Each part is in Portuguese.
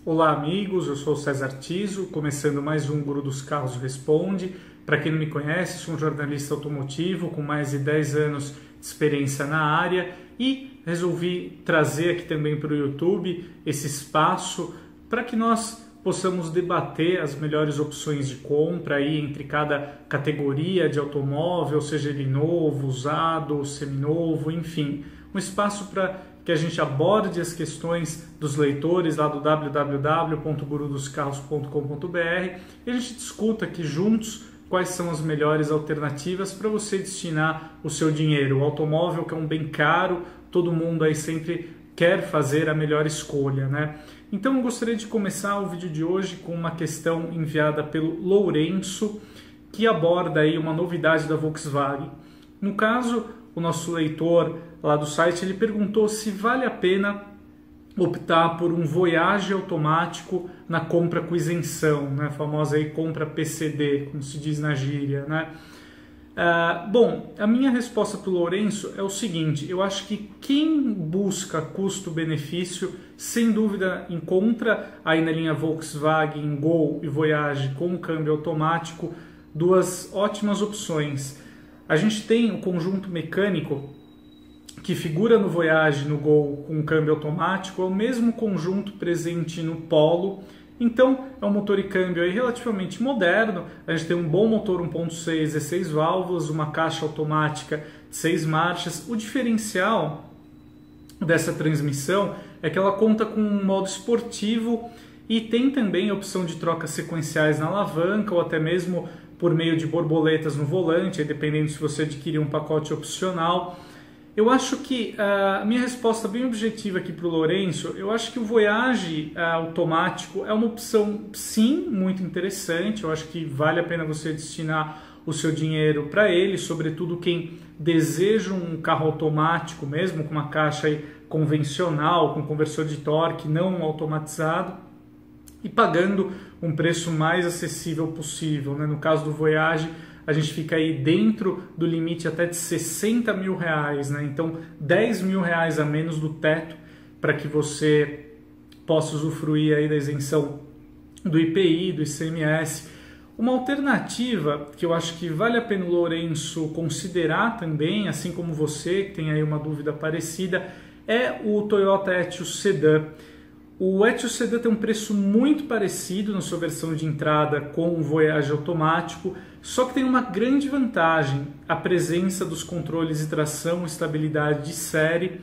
Olá amigos, eu sou o César Tiso, começando mais um Guru dos Carros Responde. Para quem não me conhece, sou um jornalista automotivo com mais de 10 anos de experiência na área e resolvi trazer aqui também para o YouTube esse espaço para que nós possamos debater as melhores opções de compra aí entre cada categoria de automóvel, seja ele novo, usado, seminovo, enfim. Um espaço para que a gente aborde as questões dos leitores lá do www.gurudoscarros.com.br e a gente discuta aqui juntos quais são as melhores alternativas para você destinar o seu dinheiro. O automóvel, que é um bem caro, todo mundo aí sempre quer fazer a melhor escolha, né? Então eu gostaria de começar o vídeo de hoje com uma questão enviada pelo Lourenço, que aborda aí uma novidade da Volkswagen. No caso, o nosso leitor lá do site, ele perguntou se vale a pena optar por um Voyage automático na compra com isenção, né? A famosa aí compra PCD, como se diz na gíria, né? Bom, a minha resposta para o Lourenço é o seguinte: eu acho que quem busca custo-benefício, sem dúvida encontra aí na linha Volkswagen, Gol e Voyage com câmbio automático duas ótimas opções. A gente tem o conjunto mecânico que figura no Voyage, no Gol com câmbio automático, é o mesmo conjunto presente no Polo. Então é um motor e câmbio aí relativamente moderno. A gente tem um bom motor 1.6, 16 válvulas, uma caixa automática de 6 marchas. O diferencial dessa transmissão é que ela conta com um modo esportivo e tem também a opção de trocas sequenciais na alavanca ou até mesmo por meio de borboletas no volante, dependendo se você adquirir um pacote opcional. Eu acho que a minha resposta bem objetiva aqui para o Lourenço, eu acho que o Voyage automático é uma opção, sim, muito interessante. Eu acho que vale a pena você destinar o seu dinheiro para ele, sobretudo quem deseja um carro automático mesmo, com uma caixa aí convencional, com conversor de torque, não automatizado, e pagando um preço mais acessível possível, né? No caso do Voyage, a gente fica aí dentro do limite até de R$60 mil, né? Então, R$10 mil a menos do teto para que você possa usufruir aí da isenção do IPI, do ICMS. Uma alternativa que eu acho que vale a pena o Lourenço considerar também, assim como você, que tem aí uma dúvida parecida, é o Toyota Etios Sedan. O Etios Sedan tem um preço muito parecido na sua versão de entrada com o Voyage automático, só que tem uma grande vantagem, a presença dos controles de tração e estabilidade de série.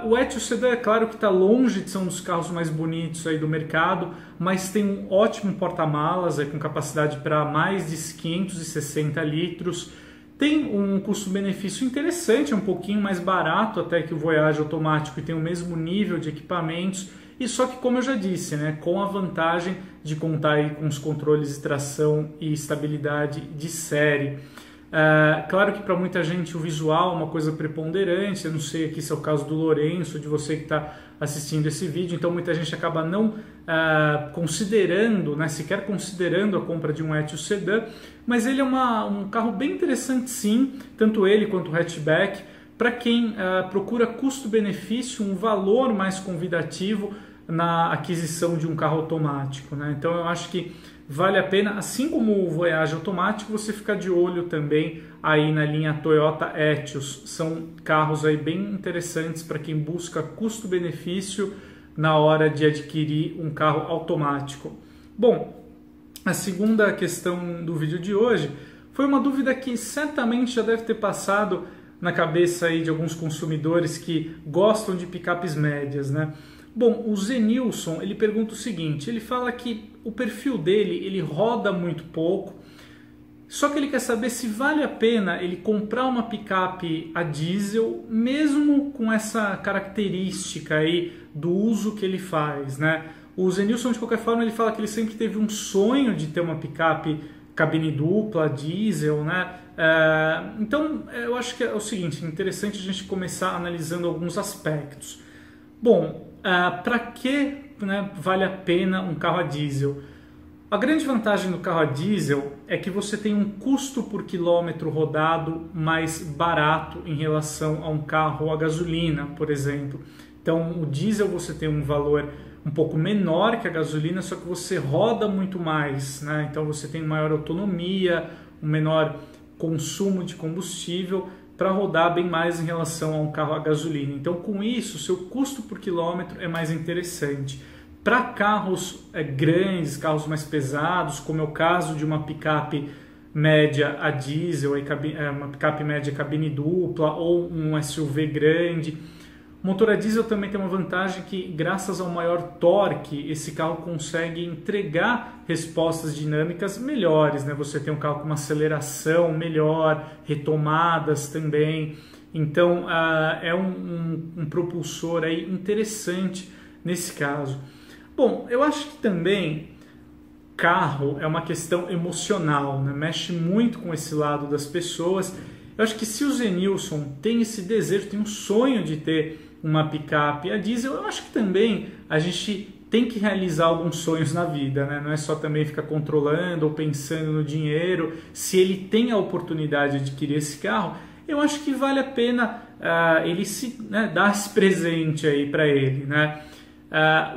O Etios Sedan é claro que está longe de ser um dos carros mais bonitos aí do mercado, mas tem um ótimo porta-malas com capacidade para mais de 560 litros. Tem um custo-benefício interessante, é um pouquinho mais barato até que o Voyage automático e tem o mesmo nível de equipamentos. E só que, como eu já disse, né, com a vantagem de contar aí com os controles de tração e estabilidade de série. Claro que para muita gente o visual é uma coisa preponderante, eu não sei aqui se é o caso do Lourenço, de você que está assistindo esse vídeo, então muita gente acaba não considerando, né, sequer considerando a compra de um Etios Sedan, mas ele é um carro bem interessante sim, tanto ele quanto o hatchback, para quem procura custo-benefício, um valor mais convidativo na aquisição de um carro automático, né? Então eu acho que vale a pena, assim como o Voyage automático, você ficar de olho também aí na linha Toyota Etios. São carros aí bem interessantes para quem busca custo-benefício na hora de adquirir um carro automático. Bom, a segunda questão do vídeo de hoje foi uma dúvida que certamente já deve ter passado na cabeça aí de alguns consumidores que gostam de picapes médias, né? Bom, o Zenilson, ele pergunta o seguinte, ele fala que o perfil dele, ele roda muito pouco, só que ele quer saber se vale a pena ele comprar uma picape a diesel, mesmo com essa característica aí do uso que ele faz, né? O Zenilson, de qualquer forma, ele fala que ele sempre teve um sonho de ter uma picape cabine dupla, diesel, né? Então, eu acho que é o seguinte, é interessante a gente começar analisando alguns aspectos. Bom, para que, né, vale a pena um carro a diesel? A grande vantagem do carro a diesel é que você tem um custo por quilômetro rodado mais barato em relação a um carro a gasolina, por exemplo. Então, o diesel você tem um valor um pouco menor que a gasolina, só que você roda muito mais, né? Então você tem maior autonomia, um menor consumo de combustível para rodar bem mais em relação a um carro a gasolina. Então, com isso, seu custo por quilômetro é mais interessante. Para carros grandes, carros mais pesados, como é o caso de uma picape média a diesel, uma picape média cabine dupla ou um SUV grande, o motor a diesel também tem uma vantagem que, graças ao maior torque, esse carro consegue entregar respostas dinâmicas melhores, né? Você tem um carro com uma aceleração melhor, retomadas também. Então, é um propulsor aí interessante nesse caso. Bom, eu acho que também carro é uma questão emocional, né? Mexe muito com esse lado das pessoas. Eu acho que se o Zenilson tem esse desejo, tem um sonho de ter uma picape a diesel, eu acho que também a gente tem que realizar alguns sonhos na vida, né? Não é só também ficar controlando ou pensando no dinheiro. Se ele tem a oportunidade de adquirir esse carro, eu acho que vale a pena ele dar esse presente aí para ele, né?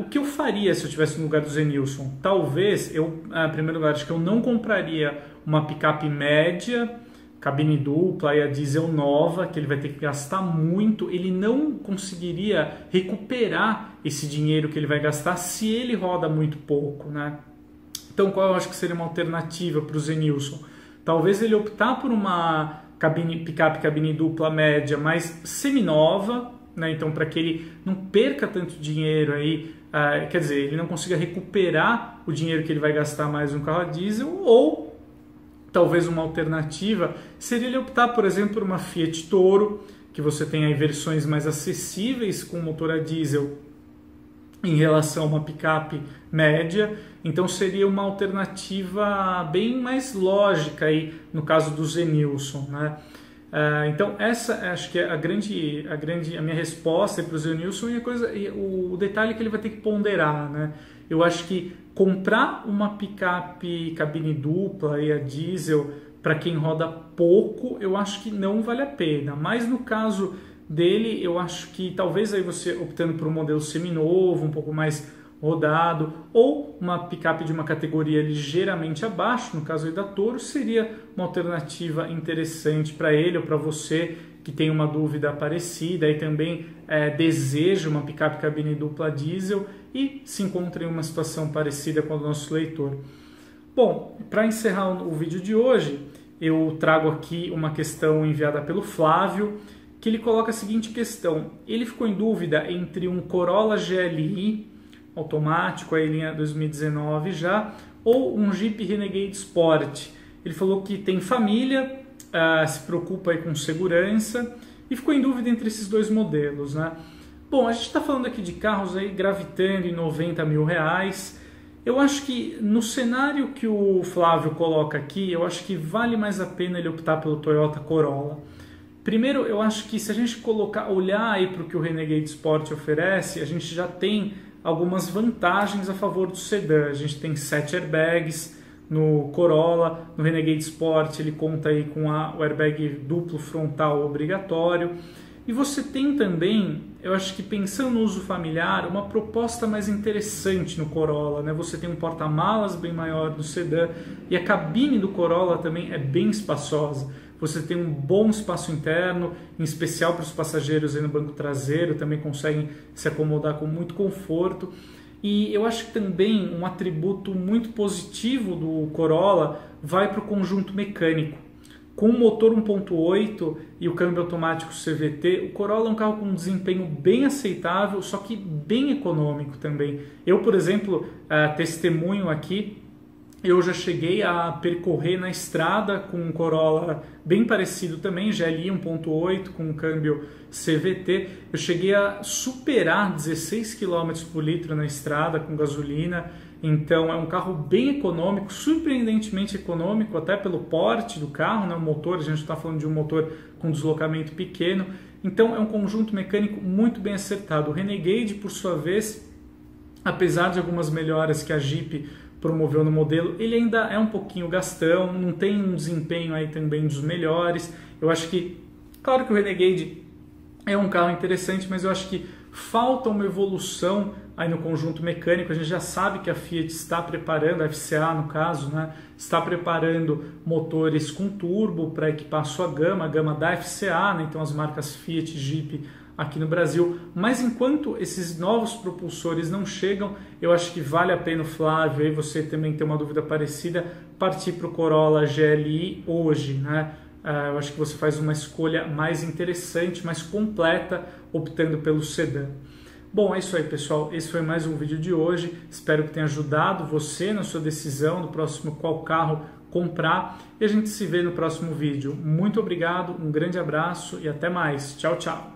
O que eu faria se eu estivesse no lugar do Zenilson? Talvez, em primeiro lugar, acho que eu não compraria uma picape média, cabine dupla e a diesel nova, que ele vai ter que gastar muito, ele não conseguiria recuperar esse dinheiro que ele vai gastar se ele roda muito pouco, né? Então, qual eu acho que seria uma alternativa para o Zenilson? Talvez ele optar por uma picape cabine dupla média, mas seminova, né? Então, para que ele não perca tanto dinheiro aí, quer dizer, ele não consiga recuperar o dinheiro que ele vai gastar mais um carro a diesel, ou talvez uma alternativa seria ele optar, por exemplo, por uma Fiat Toro, que você tem aí versões mais acessíveis com motor a diesel em relação a uma picape média. Então seria uma alternativa bem mais lógica aí no caso do Zenilson, né? Então essa acho que é a minha resposta para o Zenilson, e o detalhe que ele vai ter que ponderar, né? Eu acho que comprar uma picape cabine dupla e a diesel para quem roda pouco, eu acho que não vale a pena. Mas no caso dele, eu acho que talvez aí você optando por um modelo seminovo, um pouco mais rodado, ou uma picape de uma categoria ligeiramente abaixo, no caso aí da Toro, seria uma alternativa interessante para ele ou para você que tem uma dúvida parecida e também deseja uma picape cabine dupla diesel e se encontra em uma situação parecida com o nosso leitor. Bom, para encerrar o vídeo de hoje, eu trago aqui uma questão enviada pelo Flávio, que ele coloca a seguinte questão: ele ficou em dúvida entre um Corolla GLI automático, aí linha 2019 já, ou um Jeep Renegade Sport. Ele falou que tem família, se preocupa aí com segurança e ficou em dúvida entre esses dois modelos, né? Bom, a gente está falando aqui de carros aí gravitando em R$90 mil. Eu acho que no cenário que o Flávio coloca aqui, eu acho que vale mais a pena ele optar pelo Toyota Corolla. Primeiro, eu acho que se a gente olhar aí para o que o Renegade Sport oferece, a gente já tem algumas vantagens a favor do sedã. A gente tem 7 airbags no Corolla, no Renegade Sport ele conta aí com o airbag duplo frontal obrigatório. E você tem também, eu acho que pensando no uso familiar, uma proposta mais interessante no Corolla, né? Você tem um porta-malas bem maior no sedã e a cabine do Corolla também é bem espaçosa. Você tem um bom espaço interno, em especial para os passageiros aí no banco traseiro, também conseguem se acomodar com muito conforto. E eu acho que também um atributo muito positivo do Corolla vai para o conjunto mecânico. Com o motor 1.8 e o câmbio automático CVT, o Corolla é um carro com um desempenho bem aceitável, só que bem econômico também. Eu, por exemplo, testemunho aqui, eu já cheguei a percorrer na estrada com um Corolla bem parecido também, GLI 1.8 com câmbio CVT. Eu cheguei a superar 16 km por litro na estrada com gasolina. Então é um carro bem econômico, surpreendentemente econômico, até pelo porte do carro, né? O motor, a gente está falando de um motor com deslocamento pequeno. Então é um conjunto mecânico muito bem acertado. O Renegade, por sua vez, apesar de algumas melhoras que a Jeep promoveu no modelo, ele ainda é um pouquinho gastão, não tem um desempenho aí também dos melhores. Eu acho que, claro que o Renegade é um carro interessante, mas eu acho que falta uma evolução aí no conjunto mecânico. A gente já sabe que a Fiat está preparando, a FCA no caso, né, está preparando motores com turbo para equipar a gama da FCA, né, então as marcas Fiat e Jeep aqui no Brasil. Mas enquanto esses novos propulsores não chegam, eu acho que vale a pena, Flávio, aí você também tem uma dúvida parecida, partir para o Corolla GLI hoje, né? Eu acho que você faz uma escolha mais interessante, mais completa, optando pelo sedã. Bom, é isso aí, pessoal. Esse foi mais um vídeo de hoje. Espero que tenha ajudado você na sua decisão do próximo qual carro comprar. E a gente se vê no próximo vídeo. Muito obrigado, um grande abraço e até mais. Tchau, tchau.